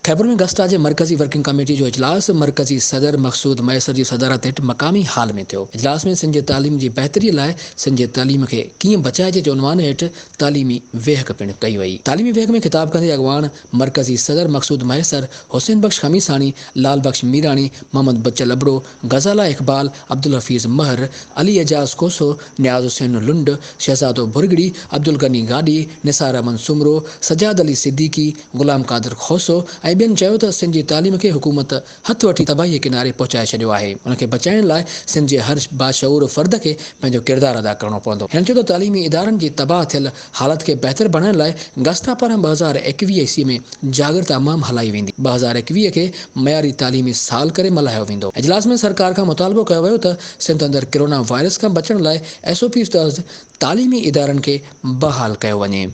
खैबर में गस्ता जे मरकज़ी working committee जो इजलास मरकज़ी सदर मक़सूद मैसर जी सदारत हेठि मक़ामी हाल में थियो। इजलास में सिंध जे तालीम जी बहितरीअ लाइ सिंध जे तालीम खे कीअं बचाइजे जे उनवान हेठि तालीमी वेहक पिणु कई वई। तालीमी वेहक में खिताब कंदे अॻवान मरकज़ी सदर मक़सूद मैसर, हुसैन बख्श खमीसानी, लाल बख्श मीरानी, मोहम्मद बच्चल अबड़ो, गज़ाला इक़बाल, अब्दुल हफ़ीज़ महर, अली एजाज़ कोसो, नियाज़ हुसैन लुंड, शहज़ादो बुरगड़ी, अब्दुल गनी गाडी, निसार अमन सुमरो, सजाद अली सिद्दीकी, गुलाम कादिर खोसो ऐं ॿियनि चयो त सिंध जी तालीम खे हुकूमत हथ वठी तबाही किनारे पहुचाए छॾियो आहे। उनखे बचाइण लाइ सिंध जे हर बाशऊर फ़र्द खे पंहिंजो किरदारु अदा करणो पवंदो। हिन चयो त तालीमी इदारनि जी तबाह थियल हालत खे बहितर बणाइण लाइ गस्ता पारां 2021 ईस्वी में जागृता मुहिम हलाई वेंदी। 2021 खे मयारी तालीमी साल करे मल्हायो वेंदो। इजलास में सरकार खां मुतालबो कयो वियो त सिंध अंदरि कोरोना वायरस खां बचण लाइ SOP तहत तालीमी इदारनि खे बहाल कयो वञे।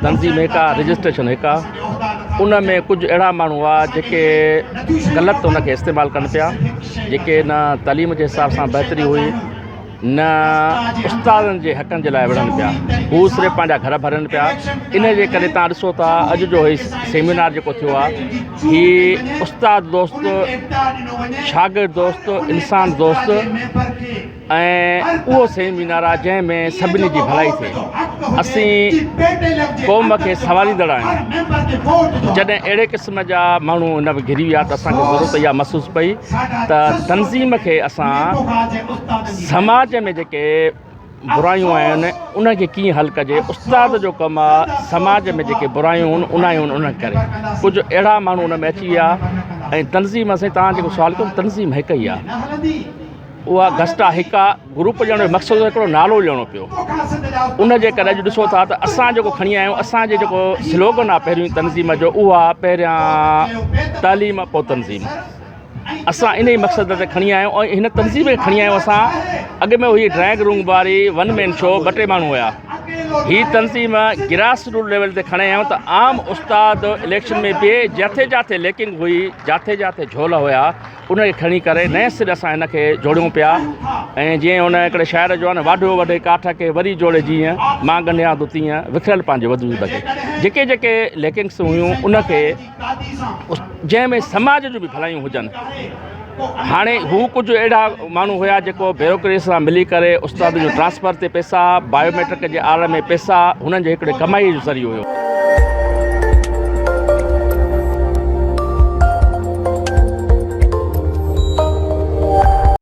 तंज़ीम हिका रजिस्ट्रेशन हिका उन में कुछ अड़ा माण्हू हुआ जेके ग़लति उनखे इस्तेमालु कनि पिया, जेके न तालीम जे हिसाब सां बहितरी हुई, न उस्तादनि जे हक़नि जे लाइ विढ़नि पिया, हू सिर्फ़ु पंहिंजा घर भरनि पिया। इन जे करे तव्हां ॾिसो था अॼु जो ही सेमिनार जेको थियो आहे, ही उस्ताद दोस्त, शागिर्द दोस्त, इंसान दोस्त ऐं उहो सेमिनार आहे जंहिंमें सभिनी जी भलाई थिए। असीं क़ौम खे सवालींदड़ आहियूं। जॾहिं अहिड़े क़िस्म जा माण्हू हिन में घिरी विया त असांखे ज़रूरत इहा महसूसु पई त तनज़ीम खे असां समाज में जेके बुरायूं आहिनि उनखे कीअं हल कजे। उस्ताद जो कमु आहे समाज में जेके बुरायूं आहिनि उन करे कुझु अहिड़ा माण्हू उन में अची विया ऐं तनज़ीम असां तव्हां जेको सुवाल कयो तनज़ीम हिकु ई आहे, उहा गस्ता हिका ग्रुप ॼणो मक़सदु हिकिड़ो नालो ॼणो पियो। उन जे करे अॼु ॾिसो था त असां जेको खणी आया आहियूं, असांजे जेको स्लोगन आहे पहिरियों तनज़ीम जो, उहा पहिरियां तालीम पोइ तनज़ीम। असां इन ई मक़सद ते खणी आया आहियूं ऐं हिन तनज़ीम खे खणी आया आहियूं। असां अॻु में हुई ड्राइंग रूम वारी वन मैन शो, 2-3 माण्हू हुया। ही तनज़ीम ग्रास रूट लेवल ते खणी आया आहियूं त आम उस्ताद इलेक्शन में बि जिथे जिथे लेकिन हुई, जिथे जिथे झोल हुया, उनखे खणी करे नए सिरे असां हिनखे जोड़ियूं पिया। ऐं जीअं हुन हिकिड़े शाइर जो आहे न, वाढियो वढे काठ खे वरी जोड़े जीअं मां गंढियां तूं तीअं विखिरल पंहिंजे वजूद खे। जेके जेके लेकिंग्स हुयूं उनखे जंहिंमें समाज जूं बि भलायूं हुजनि। हाणे हू कुझु अहिड़ा माण्हू हुया जेको ब्यूरोक्रेसी सां मिली करे उस्ताद जो ट्रांसफ़र ते पैसा, बायोमेट्रिक जे आड़ में पैसा, हुननि जे हिकिड़े कमाई जो ज़रियो हुयो।